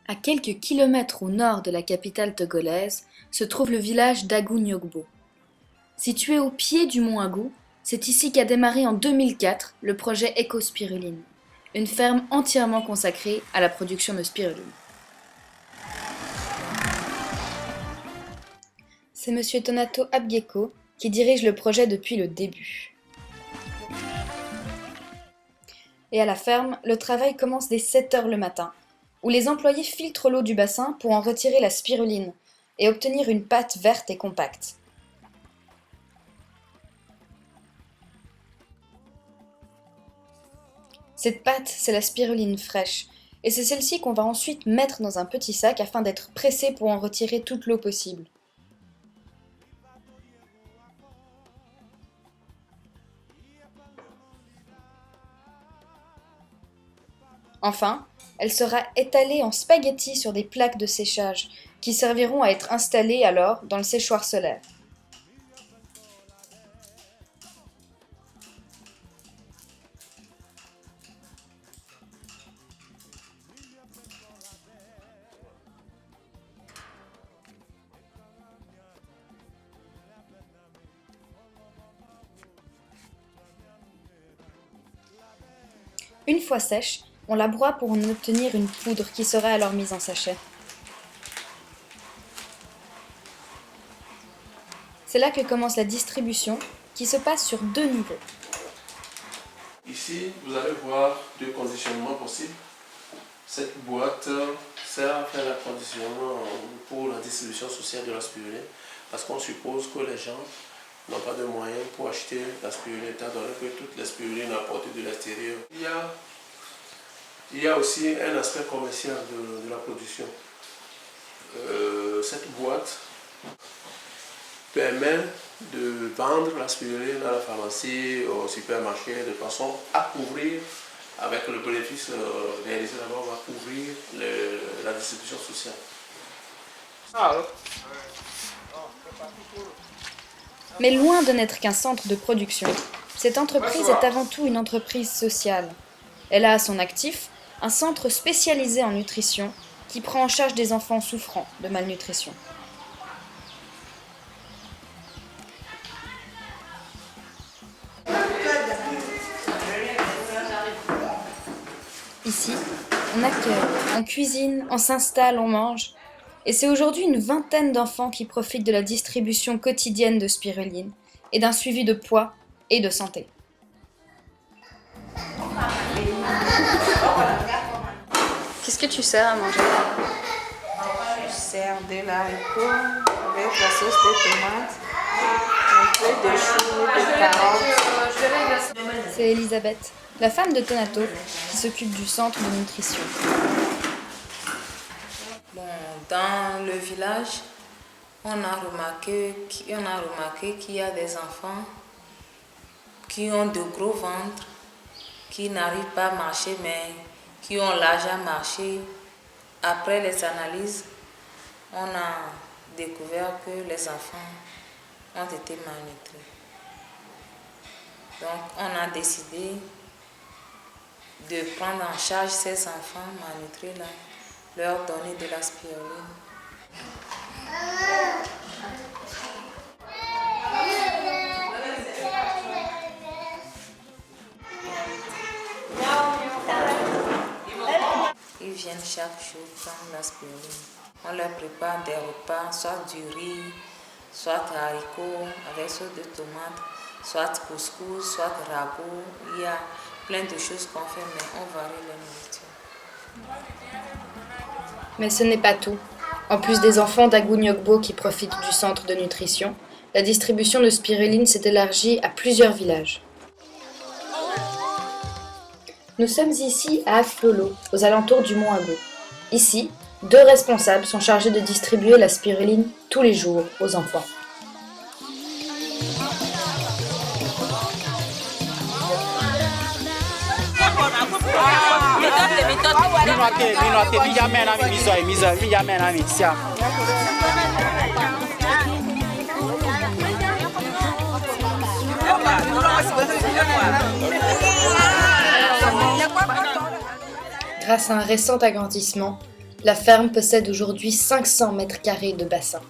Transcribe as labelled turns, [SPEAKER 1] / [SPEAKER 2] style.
[SPEAKER 1] À quelques kilomètres au nord de la capitale togolaise se trouve le village d'Agu-Nyogbo. Situé au pied du mont Agu, c'est ici qu'a démarré en 2004 le projet Ecospiruline, une ferme entièrement consacrée à la production de spiruline. C'est Monsieur Tonato Abgeko qui dirige le projet depuis le début. Et à la ferme, le travail commence dès 7 heures le matin, où les employés filtrent l'eau du bassin pour en retirer la spiruline et obtenir une pâte verte et compacte. Cette pâte, c'est la spiruline fraîche, et c'est celle-ci qu'on va ensuite mettre dans un petit sac afin d'être pressée pour en retirer toute l'eau possible. Enfin, elle sera étalée en spaghettis sur des plaques de séchage, qui serviront à être installées alors dans le séchoir solaire. Une fois sèche, on la broie pour en obtenir une poudre qui sera alors mise en sachet. C'est là que commence la distribution, qui se passe sur 2 niveaux.
[SPEAKER 2] Ici, vous allez voir 2 conditionnements possibles. Cette boîte sert à faire le conditionnement pour la distribution sociale de la spiruline, parce qu'on suppose que les gens n'ont pas de moyens pour acheter la spiruline, étant donné que toute la spiruline est apportée de l'extérieur. Il y a aussi un aspect commercial de la production. Cette boîte permet de vendre la spiruline à la pharmacie, au supermarché, de façon à couvrir, avec le bénéfice réalisé d'abord, à couvrir la distribution sociale.
[SPEAKER 1] Mais loin de n'être qu'un centre de production, cette entreprise est avant tout une entreprise sociale. Elle a à son actif un centre spécialisé en nutrition qui prend en charge des enfants souffrant de malnutrition. Ici, on accueille, on cuisine, on s'installe, on mange. Et c'est aujourd'hui une vingtaine d'enfants qui profitent de la distribution quotidienne de spiruline et d'un suivi de poids et de santé. Qu'est-ce que tu sers à manger?
[SPEAKER 3] Je sers de l'haricot avec la sauce de tomate, un peu de choux, de carottes.
[SPEAKER 1] C'est Elisabeth, la femme de Tonato, qui s'occupe du centre de nutrition.
[SPEAKER 3] Bon, dans le village, on a remarqué qu'il y a des enfants qui ont de gros ventres, qui n'arrivent pas à marcher, mais qui ont l'âge à marcher. Après les analyses, on a découvert que les enfants ont été malnutris. Donc, on a décidé de prendre en charge ces enfants malnutris-là, leur donner de la spiruline. Ils viennent chaque jour prendre la spiruline. On leur prépare des repas, soit du riz, soit haricots avec sauce de tomate, soit couscous, soit ragoût. Il y a plein de choses qu'on fait, mais on varie la nourriture.
[SPEAKER 1] Mais ce n'est pas tout. En plus des enfants d'Agu-Nyogbo qui profitent du centre de nutrition, la distribution de spiruline s'est élargie à plusieurs villages. Nous sommes ici à Aflolo, aux alentours du mont Agu. Ici, 2 responsables sont chargés de distribuer la spiruline tous les jours aux enfants. Grâce à un récent agrandissement, La ferme possède aujourd'hui 500 mètres carrés de bassin.